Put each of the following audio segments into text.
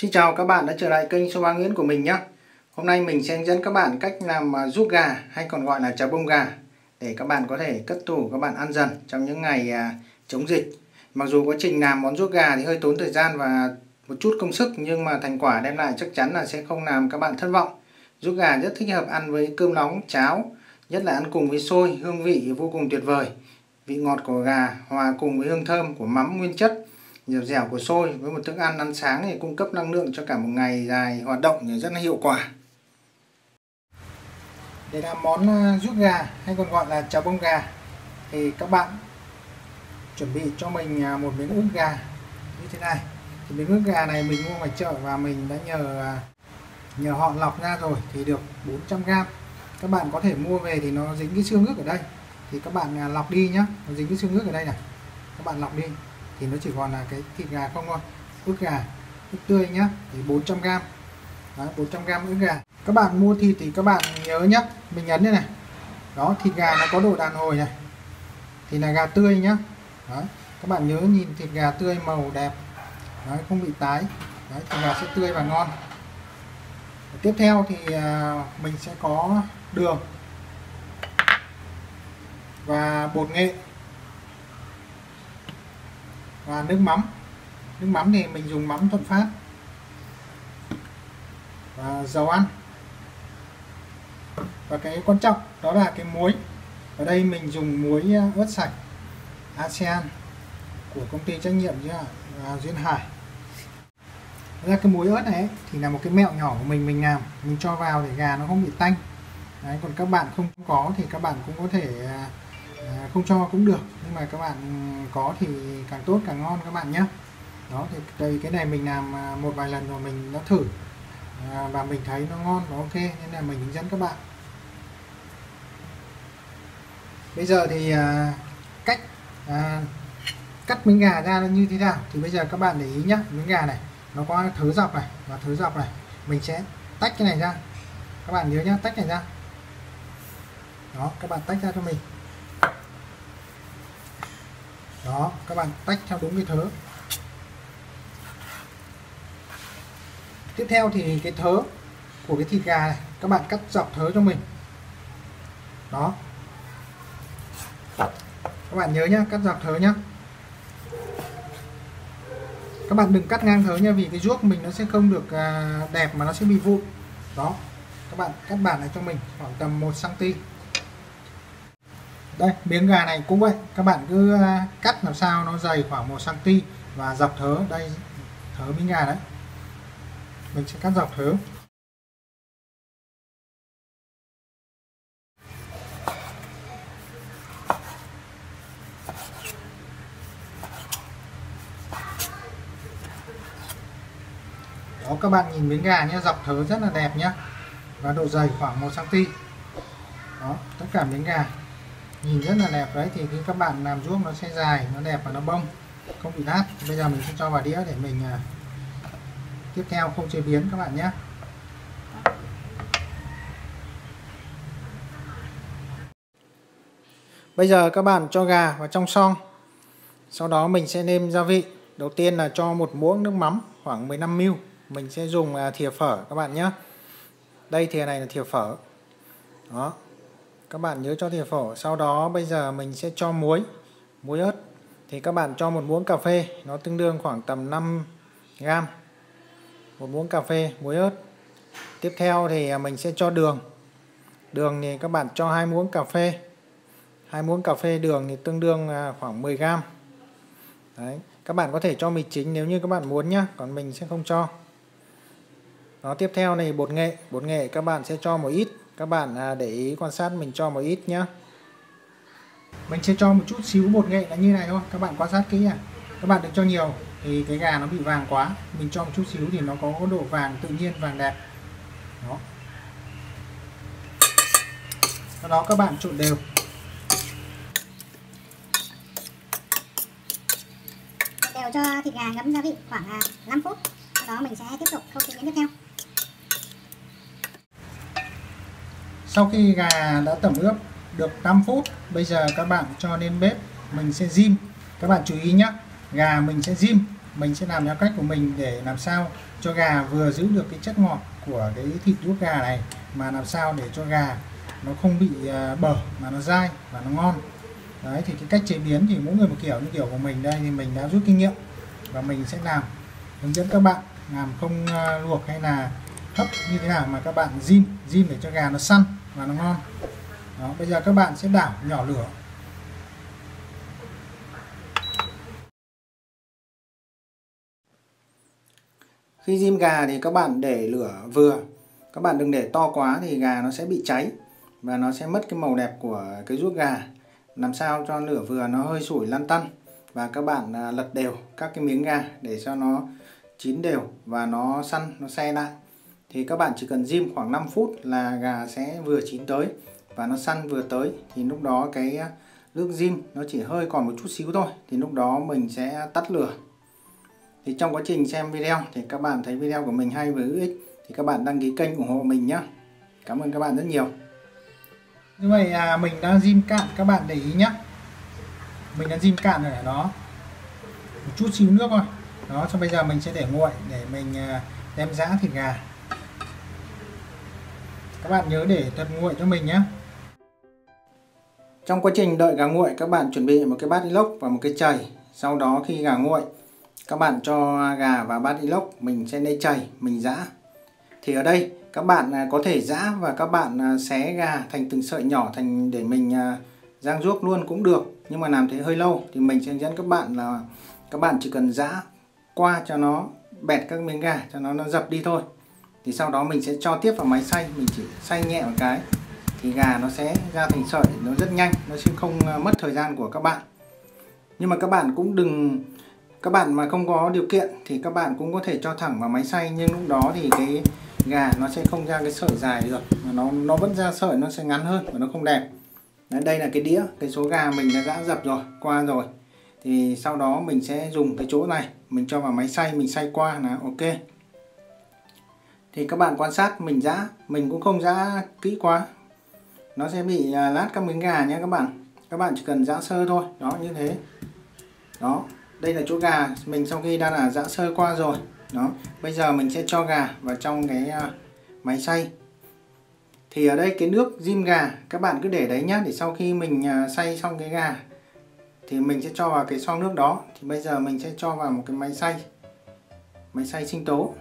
Xin chào các bạn đã trở lại kênh Số Ba Nguyễn của mình nhé. Hôm nay mình sẽ hướng dẫn các bạn cách làm ruốc gà hay còn gọi là chả bông gà để các bạn có thể cất tủ các bạn ăn dần trong những ngày chống dịch. Mặc dù quá trình làm món ruốc gà thì hơi tốn thời gian và một chút công sức, nhưng mà thành quả đem lại chắc chắn là sẽ không làm các bạn thất vọng. Ruốc gà rất thích hợp ăn với cơm nóng, cháo, nhất là ăn cùng với xôi, hương vị vô cùng tuyệt vời. Vị ngọt của gà hòa cùng với hương thơm của mắm nguyên chất, dẻo dẻo của xôi với một thức ăn sáng để cung cấp năng lượng cho cả một ngày dài hoạt động thì rất là hiệu quả. Để làm món ruốc gà hay còn gọi là chả bông gà thì các bạn chuẩn bị cho mình một miếng ức gà như thế này. Thì miếng ức gà này mình mua ngoài chợ và mình đã nhờ họ lọc ra rồi thì được 400g. Các bạn có thể mua về thì nó dính cái xương ức ở đây thì các bạn lọc đi nhá, nó dính cái xương ức ở đây này, các bạn lọc đi thì nó chỉ còn là cái thịt gà không thôi. Ức gà ức tươi nhá, thì 400g. Đấy, 400g ức gà. Các bạn mua thịt thì các bạn nhớ nhá, mình nhấn đây này. Đó, thịt gà nó có độ đàn hồi này thì là gà tươi nhá. Đấy, các bạn nhớ nhìn thịt gà tươi màu đẹp. Đấy, không bị tái. Đấy, thịt gà sẽ tươi và ngon. Tiếp theo thì mình sẽ có đường và bột nghệ và nước mắm. Nước mắm thì mình dùng mắm Thuận Phát và dầu ăn. Và cái quan trọng đó là cái muối. Ở đây mình dùng muối ớt sạch ASEAN của công ty trách nhiệm Duyên Hải. Ra cái muối ớt này thì là một cái mẹo nhỏ của mình làm, mình cho vào để gà nó không bị tanh. Đấy, còn các bạn không có thì các bạn cũng có thể không cho cũng được, nhưng mà các bạn có thì càng tốt càng ngon các bạn nhé. Đó, thì đây cái này mình làm một vài lần rồi mình đã thử và mình thấy nó ngon và ok nên là mình hướng dẫn các bạn. Bây giờ thì cách cắt miếng gà ra như thế nào thì bây giờ các bạn để ý nhé. Miếng gà này nó có thớ dọc này và thớ dọc này, mình sẽ tách cái này ra. Các bạn nhớ nhá, tách này ra. Đó, các bạn tách ra cho mình. Đó, các bạn tách theo đúng cái thớ. Tiếp theo thì cái thớ của cái thịt gà này các bạn cắt dọc thớ cho mình. Đó, các bạn nhớ nhá, cắt dọc thớ nhá. Các bạn đừng cắt ngang thớ nha, vì cái ruốc mình nó sẽ không được đẹp mà nó sẽ bị vụn. Đó, các bạn cắt bản này cho mình khoảng tầm 1 cm. Đây, miếng gà này cũng vậy, các bạn cứ cắt làm sao nó dày khoảng 1 cm và dọc thớ, đây thớ miếng gà đấy. Mình sẽ cắt dọc thớ. Đó, các bạn nhìn miếng gà nhé, dọc thớ rất là đẹp nhé, và độ dày khoảng 1 cm. Đó, tất cả miếng gà nhìn rất là đẹp đấy, thì khi các bạn làm ruốc nó sẽ dài, nó đẹp và nó bông, không bị nát. Bây giờ mình sẽ cho vào đĩa để mình tiếp theo không chế biến các bạn nhé. Bây giờ các bạn cho gà vào trong xoong. Sau đó mình sẽ nêm gia vị. Đầu tiên là cho một muỗng nước mắm khoảng 15ml. Mình sẽ dùng thìa phở các bạn nhé. Đây, thìa này là thìa phở. Đó, các bạn nhớ cho thìa phở. Sau đó bây giờ mình sẽ cho muối ớt. Thì các bạn cho một muỗng cà phê, nó tương đương khoảng tầm 5g. Một muỗng cà phê muối ớt. Tiếp theo thì mình sẽ cho đường. Đường thì các bạn cho 2 muỗng cà phê. 2 muỗng cà phê đường thì tương đương khoảng 10g. Đấy, các bạn có thể cho mì chính nếu như các bạn muốn nhé, còn mình sẽ không cho. Đó, tiếp theo này bột nghệ. Bột nghệ các bạn sẽ cho một ít. Các bạn để ý quan sát mình cho một ít nhé. Mình sẽ cho một chút xíu bột nghệ là như này thôi. Các bạn quan sát kỹ à. Các bạn đừng cho nhiều thì cái gà nó bị vàng quá. Mình cho một chút xíu thì nó có độ vàng tự nhiên, vàng đẹp. Đó. Sau đó các bạn trộn đều. Đều cho thịt gà ngấm gia vị khoảng 5 phút. Sau đó mình sẽ tiếp tục khâu chế biến tiếp theo. Sau khi gà đã tẩm ướp được 5 phút, bây giờ các bạn cho lên bếp, mình sẽ rim. Các bạn chú ý nhé, gà mình sẽ rim mình sẽ làm theo cách của mình để làm sao cho gà vừa giữ được cái chất ngọt của cái thịt ruốc gà này, mà làm sao để cho gà nó không bị bở mà nó dai và nó ngon. Đấy, thì cái cách chế biến thì mỗi người một kiểu, như kiểu của mình đây thì mình đã rút kinh nghiệm và mình sẽ làm hướng dẫn các bạn làm không luộc hay là hấp như thế nào, mà các bạn rim để cho gà nó săn và nó ngon. Đó, bây giờ các bạn sẽ đảo nhỏ lửa. Khi rim gà thì các bạn để lửa vừa, các bạn đừng để to quá thì gà nó sẽ bị cháy và nó sẽ mất cái màu đẹp của cái ruốc gà. Làm sao cho lửa vừa, nó hơi sủi lăn tăn, và các bạn lật đều các cái miếng gà để cho nó chín đều và nó săn, nó se lại. Thì các bạn chỉ cần rim khoảng 5 phút là gà sẽ vừa chín tới và nó săn vừa tới. Thì lúc đó cái nước rim nó chỉ hơi còn một chút xíu thôi, thì lúc đó mình sẽ tắt lửa. Thì trong quá trình xem video thì các bạn thấy video của mình hay và hữu ích thì các bạn đăng ký kênh ủng hộ mình nhé. Cảm ơn các bạn rất nhiều. Như vậy mình đã rim cạn, các bạn để ý nhé. Mình đã rim cạn rồi ở đó, một chút xíu nước thôi. Đó, cho bây giờ mình sẽ để nguội để mình đem giã thịt gà. Các bạn nhớ để thật nguội cho mình nhé. Trong quá trình đợi gà nguội, các bạn chuẩn bị một cái bát inox và một cái chày. Sau đó khi gà nguội, các bạn cho gà vào bát inox, mình sẽ lấy chày mình giã. Thì ở đây các bạn có thể giã và các bạn xé gà thành từng sợi nhỏ thành để mình rang ruốc luôn cũng được, nhưng mà làm thế hơi lâu. Thì mình sẽ dẫn các bạn là các bạn chỉ cần giã qua cho nó bẹt các miếng gà cho nó dập đi thôi. Thì sau đó mình sẽ cho tiếp vào máy xay, mình chỉ xay nhẹ một cái thì gà nó sẽ ra thành sợi, nó rất nhanh, nó sẽ không mất thời gian của các bạn. Nhưng mà các bạn cũng đừng, các bạn mà không có điều kiện thì các bạn cũng có thể cho thẳng vào máy xay, nhưng lúc đó thì cái gà nó sẽ không ra cái sợi dài được, mà nó vẫn ra sợi, nó sẽ ngắn hơn và nó không đẹp. Đấy, đây là cái đĩa, cái số gà mình đã giã dập rồi, qua rồi. Thì sau đó mình sẽ dùng cái chỗ này, mình cho vào máy xay, mình xay qua là ok. Thì các bạn quan sát mình giã, mình cũng không giã kỹ quá, nó sẽ bị lát các miếng gà nhé các bạn. Các bạn chỉ cần giã sơ thôi, đó như thế. Đó, đây là chỗ gà mình sau khi đã là giã sơ qua rồi. Đó, bây giờ mình sẽ cho gà vào trong cái máy xay. Thì ở đây cái nước rim gà các bạn cứ để đấy nhá, để sau khi mình xay xong cái gà thì mình sẽ cho vào cái xoong nước đó. Thì bây giờ mình sẽ cho vào một cái máy xay sinh tố.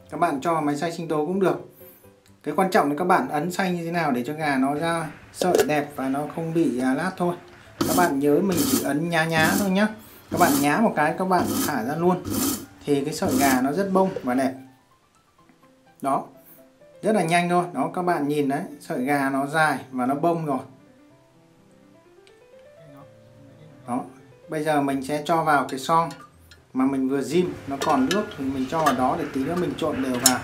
Các bạn cho vào máy xay sinh tố cũng được. Cái quan trọng là các bạn ấn xay như thế nào để cho gà nó ra sợi đẹp và nó không bị lát thôi. Các bạn nhớ mình chỉ ấn nhá thôi nhá. Các bạn nhá một cái các bạn thả ra luôn thì cái sợi gà nó rất bông và đẹp. Đó, rất là nhanh thôi. Đó, các bạn nhìn đấy, sợi gà nó dài và nó bông rồi. Đó, bây giờ mình sẽ cho vào cái xoong mà mình vừa rim, nó còn nước thì mình cho vào đó để tí nữa mình trộn đều vào.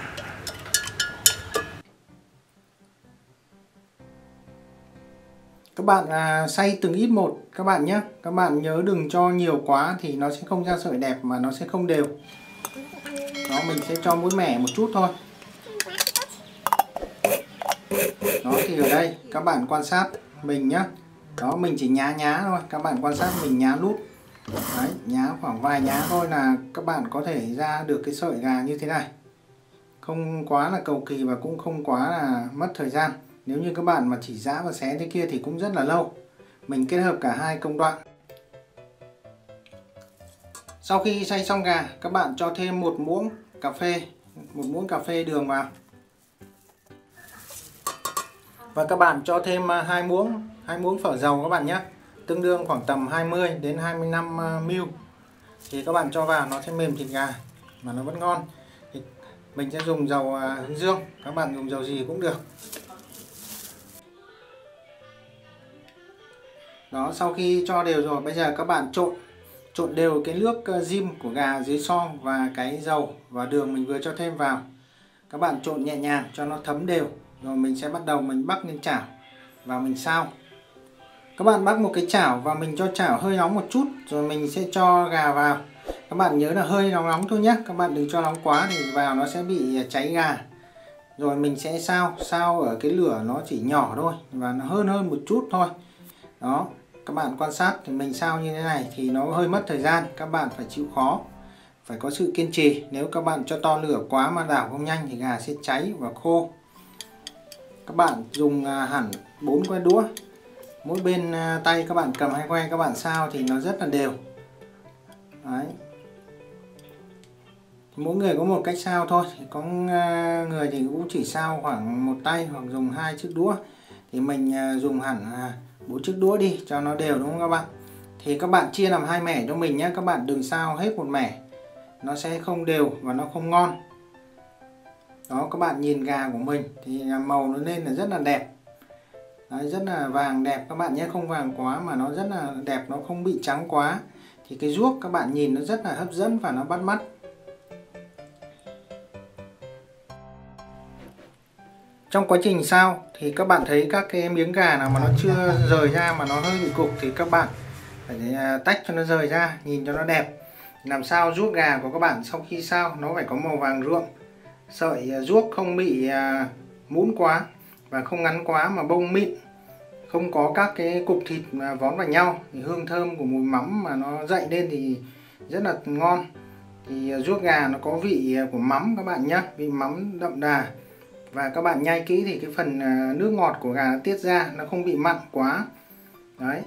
Các bạn xay từng ít một các bạn nhé. Các bạn nhớ đừng cho nhiều quá thì nó sẽ không ra sợi đẹp mà nó sẽ không đều. Đó, mình sẽ cho mỗi mẻ một chút thôi. Đó, thì ở đây các bạn quan sát mình nhé. Đó, mình chỉ nhá thôi. Các bạn quan sát mình nhá nút. Đấy, nhá khoảng vài nhá thôi là các bạn có thể ra được cái sợi gà như thế này. Không quá là cầu kỳ và cũng không quá là mất thời gian. Nếu như các bạn mà chỉ giã và xé thế kia thì cũng rất là lâu. Mình kết hợp cả hai công đoạn. Sau khi xay xong gà, các bạn cho thêm một muỗng cà phê đường vào. Và các bạn cho thêm hai muỗng phở dầu các bạn nhé. Tương đương khoảng tầm 20 đến 25 ml. Thì các bạn cho vào nó sẽ mềm thịt gà mà nó vẫn ngon. Thì mình sẽ dùng dầu hướng dương, các bạn dùng dầu gì cũng được. Đó, sau khi cho đều rồi, bây giờ các bạn trộn đều cái nước rim của gà dưới xoong và cái dầu và đường mình vừa cho thêm vào. Các bạn trộn nhẹ nhàng cho nó thấm đều. Rồi mình sẽ bắt đầu mình bắc lên chảo và mình xào. Các bạn bắc một cái chảo và mình cho chảo hơi nóng một chút rồi mình sẽ cho gà vào. Các bạn nhớ là hơi nóng thôi nhé, các bạn đừng cho nóng quá thì vào nó sẽ bị cháy gà. Rồi mình sẽ xào ở cái lửa nó chỉ nhỏ thôi và nó hơn một chút thôi. Đó, các bạn quan sát thì mình xào như thế này thì nó hơi mất thời gian, các bạn phải chịu khó. phải có sự kiên trì. Nếu các bạn cho to lửa quá mà đảo không nhanh thì gà sẽ cháy và khô. Các bạn dùng hẳn 4 que đũa, mỗi bên tay các bạn cầm 2 que, các bạn sao thì nó rất là đều. Đấy. Mỗi người có một cách sao thôi, có người thì cũng chỉ sao khoảng 1 tay hoặc dùng 2 chiếc đũa, thì mình dùng hẳn 4 chiếc đũa đi cho nó đều, đúng không các bạn? Thì các bạn chia làm 2 mẻ cho mình nhé, các bạn đừng sao hết một mẻ, nó sẽ không đều và nó không ngon. Đó, các bạn nhìn gà của mình thì màu nó lên là rất là đẹp. Đấy, rất là vàng đẹp các bạn nhé, không vàng quá mà nó rất là đẹp, nó không bị trắng quá. Thì cái ruốc các bạn nhìn nó rất là hấp dẫn và nó bắt mắt. Trong quá trình sao thì các bạn thấy các cái miếng gà nào mà nó chưa rời ra mà nó hơi bị cục thì các bạn phải tách cho nó rời ra, nhìn cho nó đẹp. Làm sao ruốc gà của các bạn sau khi sao nó phải có màu vàng ruộm, sợi ruốc không bị mũn quá và không ngắn quá mà bông mịn, không có các cái cục thịt mà vón vào nhau, thì hương thơm của mùi mắm mà nó dậy lên thì rất là ngon. Thì ruốc gà nó có vị của mắm các bạn nhé, vị mắm đậm đà, và các bạn nhai kỹ thì cái phần nước ngọt của gà nó tiết ra, nó không bị mặn quá. Đấy,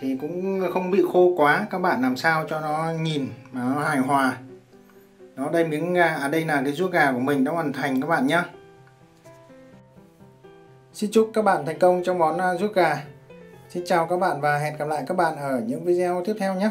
thì cũng không bị khô quá. Các bạn làm sao cho nó nhìn mà nó hài hòa. Đó, đây miếng gà, đây là cái ruốc gà của mình đã hoàn thành các bạn nhé. Xin chúc các bạn thành công trong món ruốc gà. Xin chào các bạn và hẹn gặp lại các bạn ở những video tiếp theo nhé.